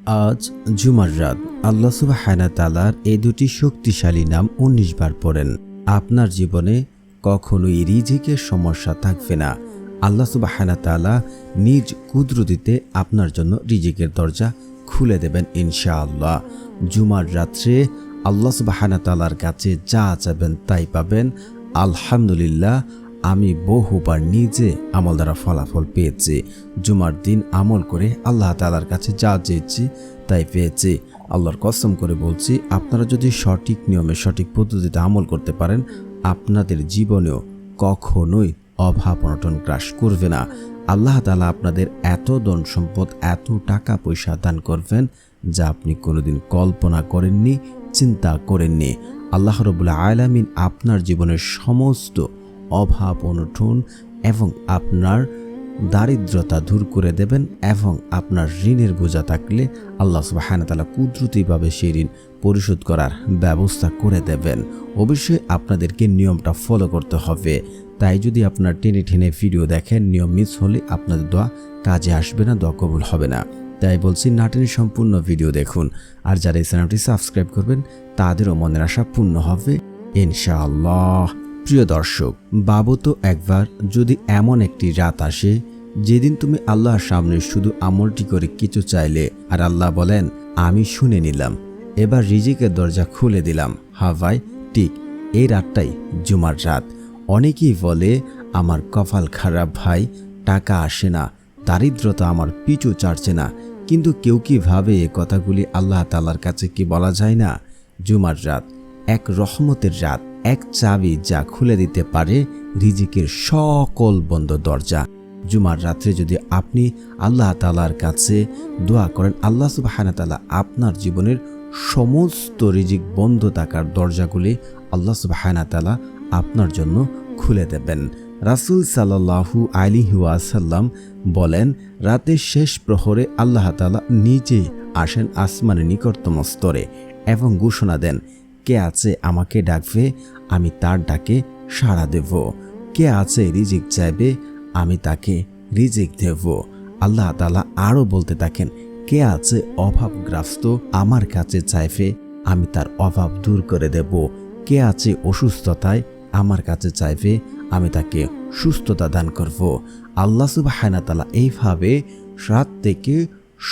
আজ জুমার রাত। আল্লাহ সুবহানাহু ওয়া তাআলার এই দুটি শক্তিশালী নাম ১৯ বার পড়েন। আপনার জীবনে কখনোই রিজিকের সমস্যা থাকবে না। আল্লাহ সুবহানাহু ওয়া তাআলা নিজ কুদরতিতে আপনার জন্য রিজিকের দরজা খুলে দেবেন ইনশাআল্লাহ। জুমার রাত্রে আল্লাহ সুবহানাহু ওয়া তাআলার কাছে যা চাবেন তাই পাবেন। আলহামদুলিল্লাহ, আমি বহুবার নিজে আমল দ্বারা ফলাফল পেয়েছি। জুমার দিন আমল করে আল্লাহ তাআলার কাছে যা চেয়েছি তাই পেয়েছি। আল্লাহর কসম করে বলছি, আপনারা যদি সঠিক নিয়মে সঠিক পদ্ধতিতে আমল করতে পারেন, আপনাদের জীবনেও কখনোই অভাব অনটন গ্রাস করবে না। আল্লাহ তাআলা আপনাদের এত ধন সম্পদ, এত টাকা পয়সা দান করবেন যা আপনি কোনোদিন কল্পনা করেননি, চিন্তা করেননি। আল্লাহ রাব্বুল আলামিন আপনার জীবনের সমস্ত অভাব অনটন এবং আপনার দারিদ্রতা দূর করে দেবেন এবং আপনার ঋণের বোঝা থাকলে আল্লাহ সুবহানাহু ওয়া তাআলা কুদরতিভাবে সেই ঋণ পরিশোধ করার ব্যবস্থা করে দেবেন। অবশ্যই আপনাদেরকে নিয়মটা ফলো করতে হবে। তাই যদি আপনার টেনে টেনে ভিডিও দেখেন, নিয়ম মিস হলে আপনাদের দোয়া কাজে আসবে না, দোয়া কবুল হবে না। তাই বলছি, না টেনে সম্পূর্ণ ভিডিও দেখুন। আর যারা এই চ্যানেলটি সাবস্ক্রাইব করবেন তাদেরও মনের আশা পূর্ণ হবে ইনশাআল্লাহ। প্রিয় দর্শক, ভাবো তো একবার, যদি এমন একটি রাত আসে যেদিন তুমি আল্লাহর সামনে শুধু আমলটি করে কিছু চাইলে আর আল্লাহ বলেন, আমি শুনে নিলাম, এবার রিজিকের দরজা খুলে দিলাম। হ্যাঁ ভাই, ঠিক এই রাতটাই জুমার রাত। অনেকেই বলে, আমার কপাল খারাপ ভাই, টাকা আসে না, দারিদ্রতা আমার পিছু ছাড়ছে না। কিন্তু কেউ কি ভাবে এ কথাগুলি আল্লাহ তাআলার কাছে কি বলা যায় না? জুমার রাত এক রহমতের রাত, এক চাবি যা খুলে দিতে পারে রিজিকের সকল বন্ধ দরজা। জুমার রাত্রে যদি আপনি আল্লাহ তাআলার কাছে দোয়া করেন, আল্লাহ সুবহানাহু ওয়া তাআলা আপনার জীবনের সমস্ত রিজিক বন্ধ থাকার দরজাগুলি আল্লাহ সুবহানাহু ওয়া তাআলা আপনার জন্য খুলে দেবেন। রাসূল সাল্লাল্লাহু আলাইহি ওয়াসাল্লাম বলেন, রাতের শেষ প্রহরে আল্লাহ তাআলা নিজেই আসেন আসমানের নিকটতম স্তরে এবং ঘোষণা দেন, কে আছে আমাকে ডাকবে, আমি তার ডাকে সাড়া দেব। কে আছে রিজিক চাইবে, আমি তাকে রিজিক দেব। আল্লাহ তাআলা আরও বলতে থাকেন, কে আছে অভাবগ্রস্ত, আমার কাছে চাইবে, আমি তার অভাব দূর করে দেব। কে আছে অসুস্থতায়, আমার কাছে চাইবে, আমি তাকে সুস্থতা দান করব। আল্লাহ সুবহানাহু ওয়া তাআলা এইভাবে রাত থেকে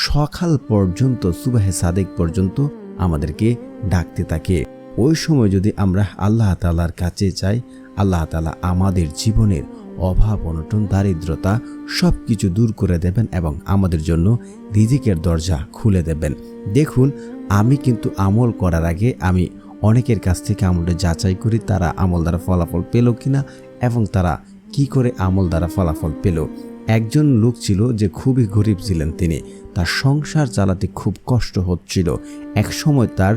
সকাল পর্যন্ত, সুবহে সাদেক পর্যন্ত আমাদেরকে ডাকতে থাকে। ওই সময় যদি আমরা আল্লাহ তাআলার কাছে চাই, আল্লাহ তাআলা আমাদের জীবনের অভাব অনটন দারিদ্রতা সব কিছু দূর করে দেবেন এবং আমাদের জন্য রিজিকের দরজা খুলে দেবেন। দেখুন, আমি কিন্তু আমল করার আগে আমি অনেকের কাছ থেকে আমলটা যাচাই করি, তারা আমল দ্বারা ফলাফল পেল কিনা এবং তারা কি করে আমল দ্বারা ফলাফল পেল। একজন লোক ছিল যে খুবই গরিব ছিলেন, তিনি তার সংসার চালাতে খুব কষ্ট হচ্ছিল। এক সময় তার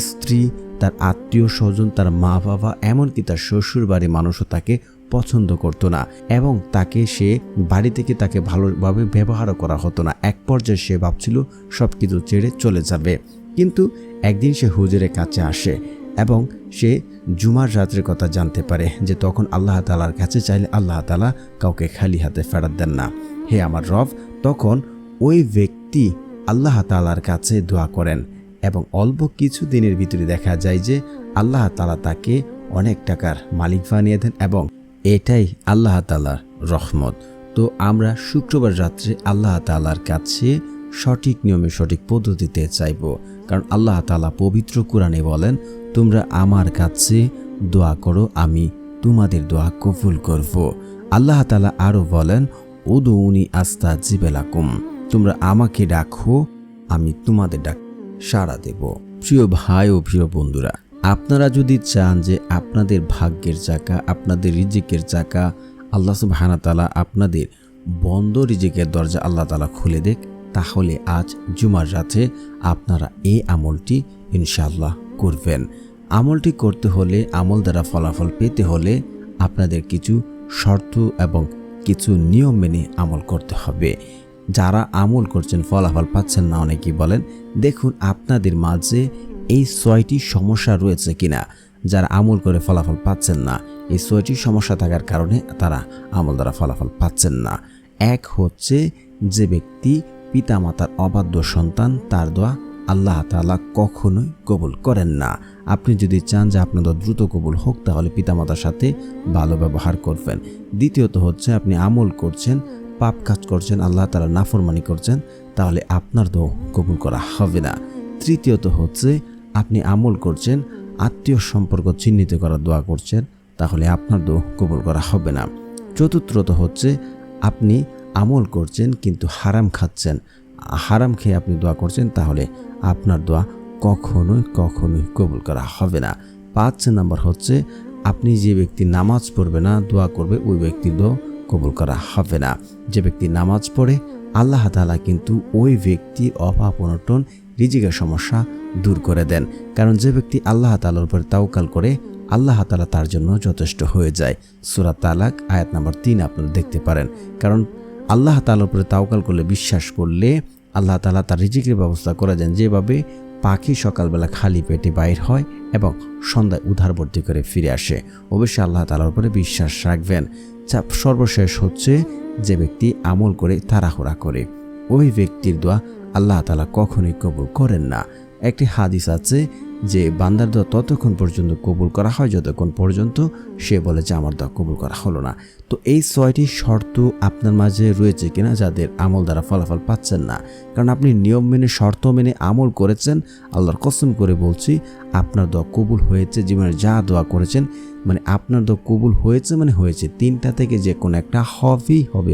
স্ত্রী, তার আত্মীয় স্বজন, তার মা বাবা, এমনকি তার শ্বশুর বাড়ির মানুষও তাকে পছন্দ করতো না এবং তাকে সে বাড়ি থেকে তাকে ভালোভাবে ব্যবহারও করা হতো না। এক পর্যায়ে সে ভাবছিল সব কিছু ছেড়ে চলে যাবে। কিন্তু একদিন সে হুজুরের কাছে আসে এবং সে জুমার রাতের কথা জানতে পারে যে তখন আল্লাহ তাআলার কাছে চাইলে আল্লাহ তাআলা কাউকে খালি হাতে ফেরত দেন না। হে আমার রব, তখন ওই ব্যক্তি আল্লাহ তাআলার কাছে দোয়া করেন এবং অল্প কিছু দিনের ভিতরে দেখা যায় যে আল্লাহ তাআলা তাকে অনেক টাকার মালিক বানিয়ে দেন এবং এটাই আল্লাহ তাআলার রহমত। তো আমরা শুক্রবার রাত্রে আল্লাহ তাআলার কাছে সঠিক নিয়মে সঠিক পদ্ধতিতে চাইব, কারণ আল্লাহ তাআলা পবিত্র কোরআনে বলেন, তোমরা আমার কাছে দোয়া করো, আমি তোমাদের দোয়া কবুল করব। আল্লাহ তাআলা আরও বলেন, উদউনি আস্তাজিব লাকুম, তোমরা আমাকে ডাকো, আমি তোমাদের ডাক সাড়া দেব। প্রিয় ভাই ও প্রিয় বন্ধুরা, আপনারা যদি চান যে আপনাদের ভাগ্যের চাকা, আপনাদের রিজিকের চাকা আল্লাহ সুবহানাহু ওয়া তাআলা আপনাদের বন্ধ রিজিকের দরজা আল্লাহ তাআলা খুলে দেখ, তাহলে আজ জুমার রাতে আপনারা এই আমলটি ইনশাআল্লাহ করবেন। আমলটি করতে হলে, আমল দ্বারা ফলাফল পেতে হলে আপনাদের কিছু শর্ত এবং কিছু নিয়ম মেনে আমল করতে হবে। যারা আমল করছেন ফলাফল পাচ্ছেন না, অনেকেই বলেন, দেখুন আপনাদের মাঝে এই 6টি সমস্যা রয়েছে কিনা। যারা আমল করে ফলাফল পাচ্ছেন না, এই 6টি সমস্যা থাকার কারণে তারা আমল দ্বারা ফলাফল পাচ্ছেন না। এক হচ্ছে, যে ব্যক্তি পিতামাতার অবাধ্য সন্তান তার দোয়া আল্লাহ তাআলা কখনোই কবুল করেন না। আপনি যদি চান যে আপনার দোয়া দ্রুত কবুল হোক তাহলে পিতামাতার সাথে ভালো ব্যবহার করবেন। দ্বিতীয়ত হচ্ছে আপনি আমল করছেন, পাপ কাজ করছেন, আল্লাহ তাআলা নাফরমানি করছেন, তাহলে আপনার দোয়া কবুল করা হবে না। তৃতীয়ত হচ্ছে আপনি আমল করছেন, আত্মীয় সম্পর্ক চিহ্নিত করার দোয়া করছেন, তাহলে আপনার দোয়া কবুল করা হবে না। চতুর্থত হচ্ছে আপনি আমল করছেন কিন্তু হারাম খাচ্ছেন, হারাম খেয়ে আপনি দোয়া করছেন, তাহলে আপনার দোয়া কখনোই কবুল করা হবে না। 5 নম্বর হচ্ছে আপনি যে ব্যক্তি নামাজ পড়বে না দোয়া করবে ওই ব্যক্তির দোয়া কবুল করা হবে না। যে ব্যক্তি নামাজ পড়ে আল্লাহ তাআলা কিন্তু ওই ব্যক্তির অভাব অনটন রিজিকের সমস্যা দূর করে দেন। কারণ যে ব্যক্তি আল্লাহ তাআলার উপর তাওয়াক্কুল করে আল্লাহ তাআলা তার জন্য যথেষ্ট হয়ে যায়। সূরা তালাক আয়াত নম্বর 3 আপনারা দেখতে পারেন। কারণ আল্লাহ তাআলার উপরে তাওয়াক্কুল করলে, বিশ্বাস করলে আল্লাহ তাআলা তার রিজিকের ব্যবস্থা করে দেন। যেভাবে পাখি সকালবেলা খালি পেটে বাইর হয় এবং সন্ধ্যায় উধার ভর্তি করে ফিরে আসে, অবশ্যই আল্লাহ তাআলার উপরে বিশ্বাস রাখবেন। সর্বশেষ হচ্ছে যে ব্যক্তি আমল করে তাড়াহুড়া করে ওই ব্যক্তির দোয়া আল্লাহ তাআলা কখনোই কবুল করেন না। একটি হাদিস আছে যে বান্দার দোয়া ততক্ষণ পর্যন্ত কবুল করা হয় যতক্ষণ পর্যন্ত সে বলে যে আমার দোয়া কবুল করা হলো না। তো এই 6টি শর্ত আপনার মাঝে রয়েছে কিনা যাদের আমল দ্বারা ফলাফল পাচ্ছেন না? কারণ আপনি নিয়ম মেনে শর্ত মেনে আমল করেছেন, আল্লাহর কসম করে বলছি আপনার দোয়া কবুল হয়েছে। জীবনে যা দোয়া করেছেন মানে আপনার দোয়া কবুল হয়েছে মানে হয়েছে। 3টা থেকে যে কোনো একটা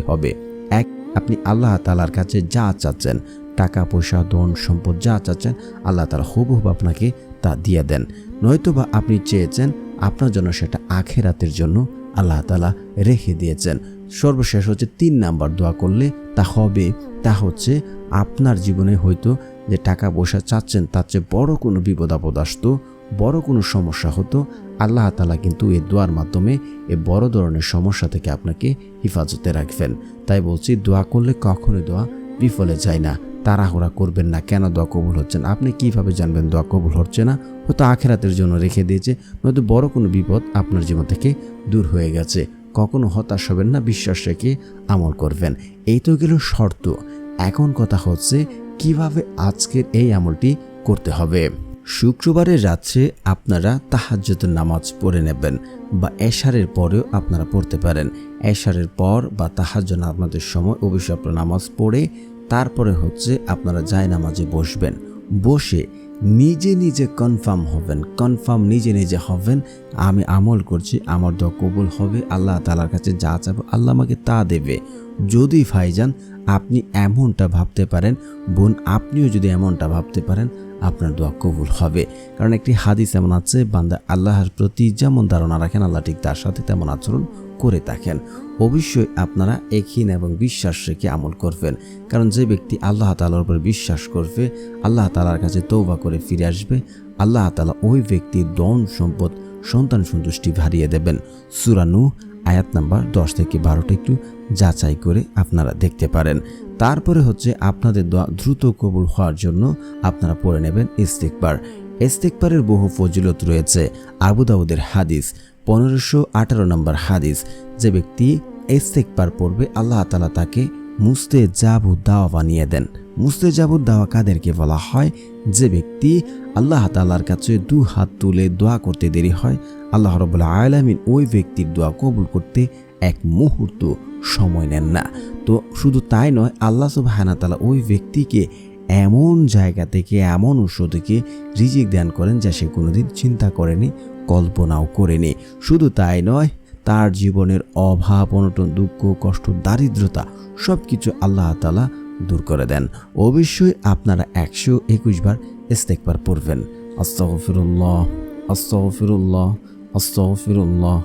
হবে। এক, আপনি আল্লাহ তাআলার কাছে যা চাচ্ছেন, টাকা পয়সা ধন সম্পদ যা চাচ্ছেন আল্লাহ তাআলা হুবহু আপনাকে তা দিয়ে দেন। নয়তোবা আপনি চেয়েছেন আপনার জন্য সেটা আখিরাতের জন্য আল্লাহ তাআলা রেখে দিয়েছেন। সর্বশেষ হচ্ছে 3 নাম্বার দোয়া করলে তা হবে, তা হচ্ছে আপনার জীবনে হয়তো যে টাকা পয়সা চাচ্ছেন তার চেয়ে বড় কোনো বিপদ আপদ আসতো, বড় কোনো সমস্যা হতো, আল্লাহ তাআলা কিন্তু এই দোয়ার মাধ্যমে এই বড় ধরনের সমস্যা থেকে আপনাকে হেফাজতে রাখবেন। তাই বলছি দোয়া করলে কখনোই দোয়া বিফলে যায় না। তাড়াহুড়া করবেন না। কেন দোয়া কবুল হচ্ছে না? আপনি কিভাবে জানবেন দোয়া কবুল হচ্ছে না? হয়তো আখিরাতের জন্য রেখে দিয়েছে, নয়তো বড় কোনো বিপদ আপনার জীবন থেকে দূর হয়ে গেছে। কখনো হতাশ হবেন না, বিশ্বাস রেখে আমল করবেন। এই তো গেল শর্ত। এখন কথা হচ্ছে কিভাবে আজকের এই আমলটি করতে হবে। শুক্রবারের রাত্রে আপনারা তাহাজ্জুদের নামাজ পড়ে নেবেন বা এশারের পরেও আপনারা পড়তে পারেন। এশারের পর বা তাহাজ্জুদ নামাজের সময় অবশ্যই আপনারা নামাজ পড়ে তারপরে হচ্ছে আপনারা জায়নামাজে বসবেন। বসে নিজে কনফার্ম নিজে হবেন আমি আমল করছি, আমার দোয়া কবুল হবে, আল্লাহ তাআলার কাছে যা চাইবো আল্লাহ আমাকে তা দেবে। যদি ভাইজান আপনি এমনটা ভাবতে পারেন, বোন আপনিও যদি এমনটা ভাবতে পারেন আপনার দোয়া কবুল হবে। কারণ একটি হাদিস এমন আছে, বান্দা আল্লাহর প্রতি যেমন ধারণা রাখেন আল্লাহ ঠিক তার সাথে তেমন আচরণ করে থাকেন। অবশ্যই আপনারা একহীন এবং বিশ্বাস রেখে আমল করবেন। কারণ যে ব্যক্তি আল্লাহ তাআলার উপর বিশ্বাস করবে, আল্লাহ তাআলার কাছে তওবা করে ফিরে আসবে, আল্লাহ তাআলা ওই ব্যক্তির ধন সম্পদ সন্তান সন্তুষ্টি বাড়িয়ে দেবেন। সূরা নূহ আয়াত নাম্বার 10 থেকে 12টা একটু যাচাই করে আপনারা দেখতে পারেন। তারপরে হচ্ছে আপনাদের দোয়া দ্রুত কবুল হওয়ার জন্য আপনারা পড়ে নেবেন ইস্তিগফার। ইস্তিগফারের বহু ফজিলত রয়েছে। আবু দাউদের হাদিস 1518 নম্বর হাদিস, যে ব্যক্তি ইস্তিগফার পড়বে আল্লাহ তাআলা তাকে মুস্তাজাবুদ দাওয়া বানিয়ে দেন। মুস্তাজাবুদ দাওয়া কাদেরকে বলা হয়? যে ব্যক্তি আল্লাহ তাআলার কাছে 2 হাত তুলে দোয়া করতে দেরি হয়, আল্লাহ রাব্বুল আলামিন ওই ব্যক্তির দোয়া কবুল করতে এক মুহূর্ত সময় নেন না। তো শুধু তাই নয়, আল্লাহ সুবহানাহু ওয়া তাআলা ওই ব্যক্তিকে এমন জায়গা থেকে এমন উৎস থেকে রিজিক দান করেন যা সে কোনোদিন চিন্তা করেনি, কল্পনাও করেনি। শুধু তাই নয়, তার জীবনের অভাব অনটন দুঃখ কষ্ট দারিদ্রতা সব কিছু আল্লাহ তাআলা দূর করে দেন। অবশ্যই আপনারা 121 বার ইস্তিগফার পড়বেন। আস্তাগফিরুল্লাহ আস্তাগফিরুল্লাহ আস্তাগফিরুল্লাহ।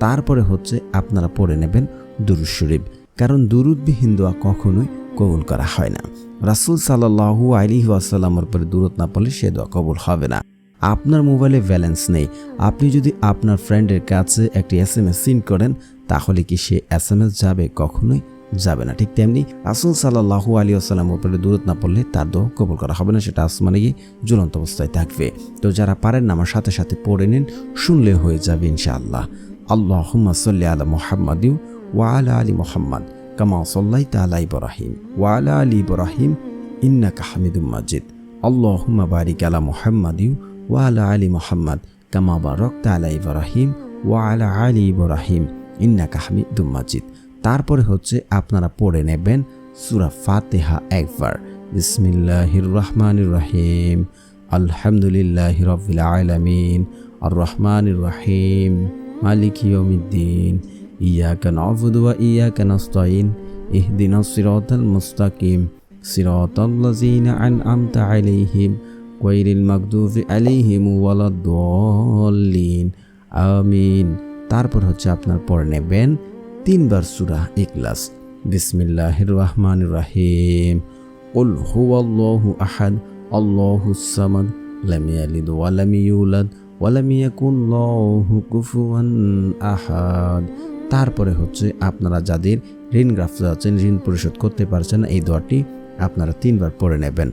তারপরে হচ্ছে আপনারা পড়ে নেবেন দুরূদ শরীফ। কারণ দুরূদবিহীন দোয়া কখনোই কবুল করা হয় না। রাসূল সাল্লাল্লাহু আলাইহি ওয়াসাল্লামের উপরে দুরূদ না পড়লে সে দোয়া কবুল হবে না। আপনার মোবাইলে ব্যালেন্স নেই, আপনি যদি আপনার ফ্রেন্ডের কাছে একটি SMS সেন্ড করেন তাহলে কি সে SMS যাবে? কখনোই যাবে না। ঠিক তেমনি রাসূল সাল্লাল্লাহু আলাইহি ওয়াসাল্লামের উপরে দুরূদ না পড়লে তার দোয়া কবুল করা হবে না, সেটা আসমানে গিয়ে ঝুলন্ত অবস্থায় থাকবে। তো যারা পারেন না আমার সাথে সাথে পড়ে নিন, শুনলে হয়ে যাবে ইনশাআল্লাহ। আল্লাহুম্মা সাল্লি আলা মুহাম্মাদিন ওয়া আলা আলি মুহাম্মাদ কামা সাল্লাইতা আলা ইব্রাহিম ওয়া আলা আলি ইব্রাহিম ইন্নাকা হামিদুম মাজিদ। আল্লাহুম্মা বারিক আলা মুহাম্মাদিন ওয়া আলা আলি মুহাম্মাদ কামা বারাকতা আলা ইব্রাহিম ওয়া আলা আলি ইব্রাহিম ইন্নাকা হামিদুম মাজিদ। তারপরে হচ্ছে আপনারা পড়ে নেবেন সূরা ফাতিহা একবার। বিসমিল্লাহির রহমানির রহিম, আলহামদুলিল্লাহি রাব্বিল আলামিন, আর রহমানির রহিম, মালিকি ইয়াউমিদ্দিন, ইয়াকা না'বুদু ওয়া ইয়াকা নাস্তাইন, ইহদিনাস সিরাতাল মুস্তাকিম, সিরাতাল্লাযীনা আন'আমতা আলাইহিম গায়রিল মাগদুবি আলাইহিম ওয়ালাদ-দাল্লিন, আমিন। তারপর হচ্ছে আপনার পড়ে নেবেন 3 বার সূরা ইখলাস। বিসমিল্লাহির রহমানির রহিম, কুল হুয়াল্লাহু আহাদ, আল্লাহুস সামাদ, লাম ইয়ালিদ ওয়া লাম ইউলাদ ওয়া লাম ইয়াকুল লাহু কুফুয়ান আহাদ। তারপরে হচ্ছে আপনারা যাদের ঋণগ্রস্ত আছেন, ঋণ পরিশোধ করতে পারছেন না, এই দোয়াটি আপনারা 3 বার পড়ে নেবেন।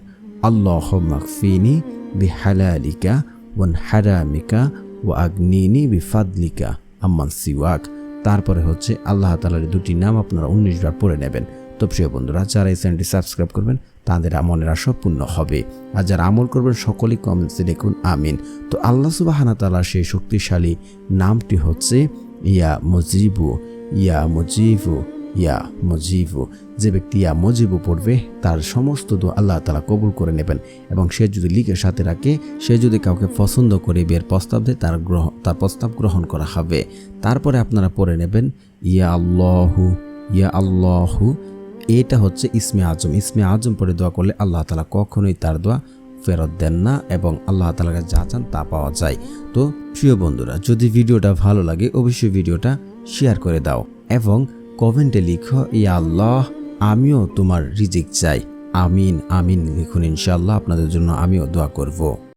আল্লাহুম্মা কফিনি বিহালালিকা ওয়ান হারামিকা ওয়া আগনিনি বিফাদলিকা আম্মান সিওয়াক। তারপরে হচ্ছে আল্লাহ তাআলার 2টি নাম আপনারা 19 বার পড়ে নেবেন। তো প্রিয় বন্ধুরা, যারা এই চ্যানেলটি সাবস্ক্রাইব করবেন তাদের আমলের আশা পূর্ণ হবে, আর যারা আমল করবেন সকলেই কমেন্টসে লিখুন আমিন। তো আল্লাহ সুবহানাহু ওয়া তাআলার সেই শক্তিশালী নামটি হচ্ছে ইয়া মুজিবু, ইয়া মুজিবু, ইয়া মুজিবু। যে ব্যক্তি ইয়া মুজিবু পড়বে তার সমস্ত দোয়া আল্লাহ তাআলা কবুল করে নেবেন, এবং সে যদি লিখে সাথে রাখে, সে যদি কাউকে পছন্দ করে বিয়ের প্রস্তাব দেয়, তার প্রস্তাব গ্রহণ করা হবে। তারপরে আপনারা পড়ে নেবেন ইয়া আল্লাহু, ইয়া আল্লাহু। এটা হচ্ছে ইসমে আজম। ইসমে আজম পড়ে দোয়া করলে আল্লাহ তাআলা কখনোই তার দোয়া ফেরত দেন না, এবং আল্লাহ তাআলার কাছে যা চান তা পাওয়া যায়। তো প্রিয় বন্ধুরা, যদি ভিডিওটা ভালো লাগে অবশ্যই ভিডিওটা শেয়ার করে দাও, এবং কমেন্টে লিখো ইয়া আল্লাহ আমিও তোমার রিজিক চাই, আমিন আমিন লিখুন। ইনশাআল্লাহ আপনাদের জন্য আমিও দোয়া করব।